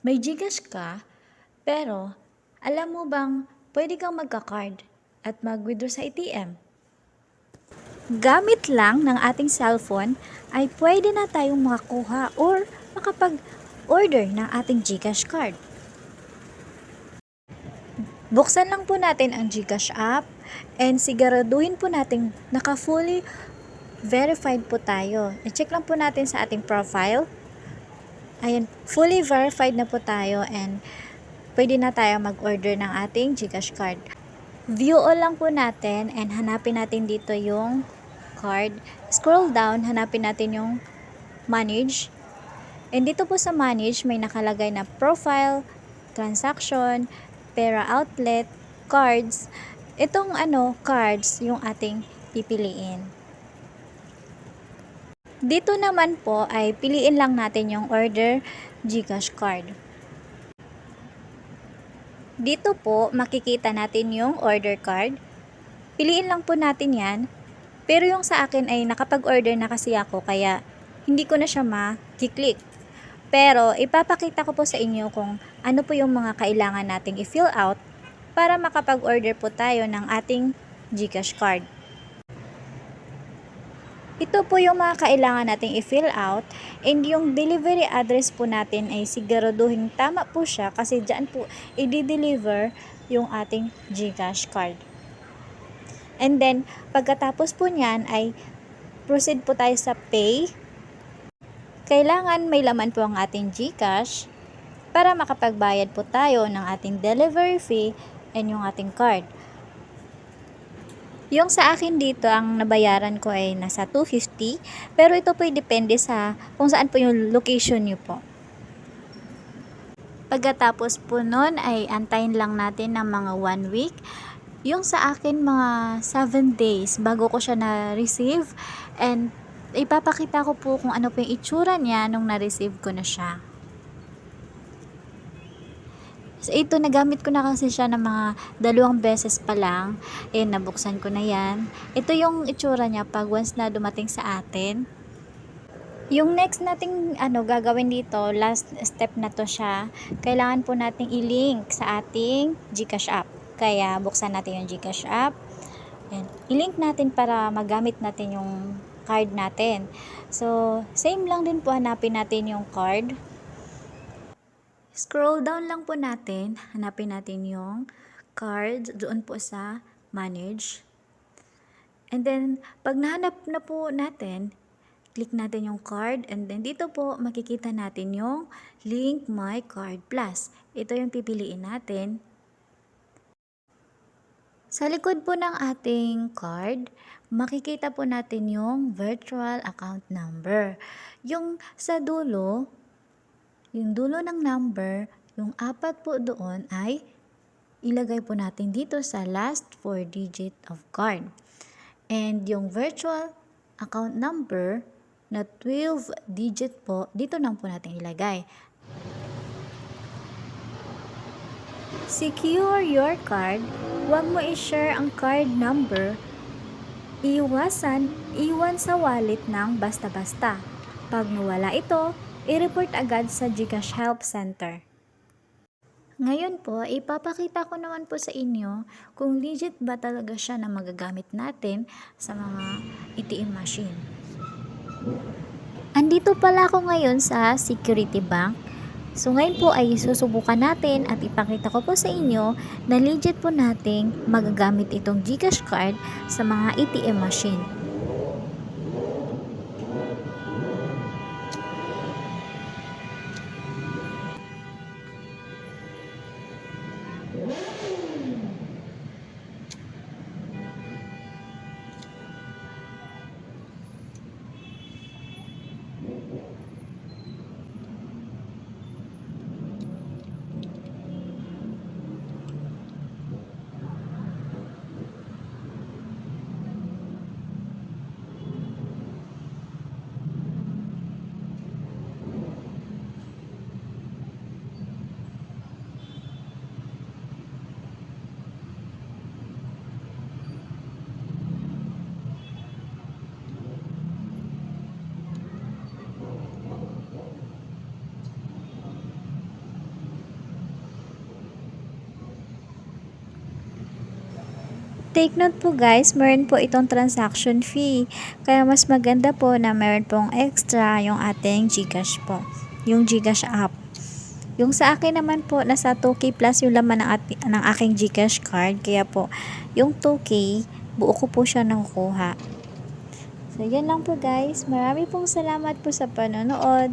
May GCash ka, pero alam mo bang pwede kang magka-card at mag-withdraw sa ATM? Gamit lang ng ating cellphone ay pwede na tayong makakuha or makapag-order ng ating GCash card. Buksan lang po natin ang GCash app and siguraduhin po natin naka-fully verified po tayo. I-check lang po natin sa ating profile. Ayan, fully verified na po tayo and pwede na tayo mag-order ng ating GCash card. View all lang po natin and hanapin natin dito yung card. Scroll down, hanapin natin yung manage. And dito po sa manage, may nakalagay na profile, transaction, pera outlet, cards. Itong cards yung ating pipiliin. Dito naman po ay piliin lang natin yung order GCash card. Dito po makikita natin yung order card. Piliin lang po natin yan. Pero yung sa akin ay nakapag-order na kasi ako kaya hindi ko na siya ma-click. Pero ipapakita ko po sa inyo kung ano po yung mga kailangan nating i-fill out para makapag-order po tayo ng ating GCash card. Ito po yung mga kailangan nating i-fill out and yung delivery address po natin ay siguraduhin tama po siya kasi dyan po i-deliver yung ating GCash card. And then, pagkatapos po niyan ay proceed po tayo sa pay. Kailangan may laman po ang ating GCash para makapagbayad po tayo ng ating delivery fee and yung ating card. Yung sa akin dito, ang nabayaran ko ay nasa 250, pero ito po ay depende sa kung saan po yung location nyo po. Pagkatapos po nun ay antayin lang natin ng mga 1 week. Yung sa akin mga 7 days bago ko siya na-receive and ipapakita ko po kung ano po yung itsura niya nung na-receive ko na siya. So ito, nagamit ko na kasi siya ng mga 2 beses pa lang. Ayan, nabuksan ko na yan. Ito yung itsura niya pag once na dumating sa atin. Yung next nating gagawin dito, last step na to siya. Kailangan po nating i-link sa ating GCash app. Kaya buksan natin yung GCash app. Ayan. I-link natin para magamit natin yung card natin. So, same lang din po, hanapin natin yung card. Scroll down lang po natin. Hanapin natin yung card doon po sa manage. And then, pag nahanap na po natin, click natin yung card and then dito po makikita natin yung Link My Card Plus. Ito yung pipiliin natin. Sa likod po ng ating card, makikita po natin yung virtual account number. Yung sa dulo, yung dulo ng number, yung 4 po doon ay ilagay po natin dito sa last 4 digit of card. And yung virtual account number na 12 digit po, dito lang po natin ilagay. Secure your card. Huwag mo i-share ang card number. Iwan sa wallet ng basta-basta. Pag nawala ito, i-report agad sa GCash Help Center. Ngayon po, ipapakita ko naman po sa inyo kung legit ba talaga siya na magagamit natin sa mga ATM machine. Andito pala ako ngayon sa Security Bank. So ngayon po ay susubukan natin at ipakita ko po sa inyo na legit po nating magagamit itong GCash card sa mga ATM machine. Take note po guys, meron po itong transaction fee. Kaya mas maganda po na meron pong extra yung ating GCash po. Yung GCash app. Yung sa akin naman po, nasa 2K plus yung laman ng aking GCash card. Kaya po, yung 2K, buo ko po siya nakukuha. So, yan lang po guys. Marami pong salamat po sa panonood.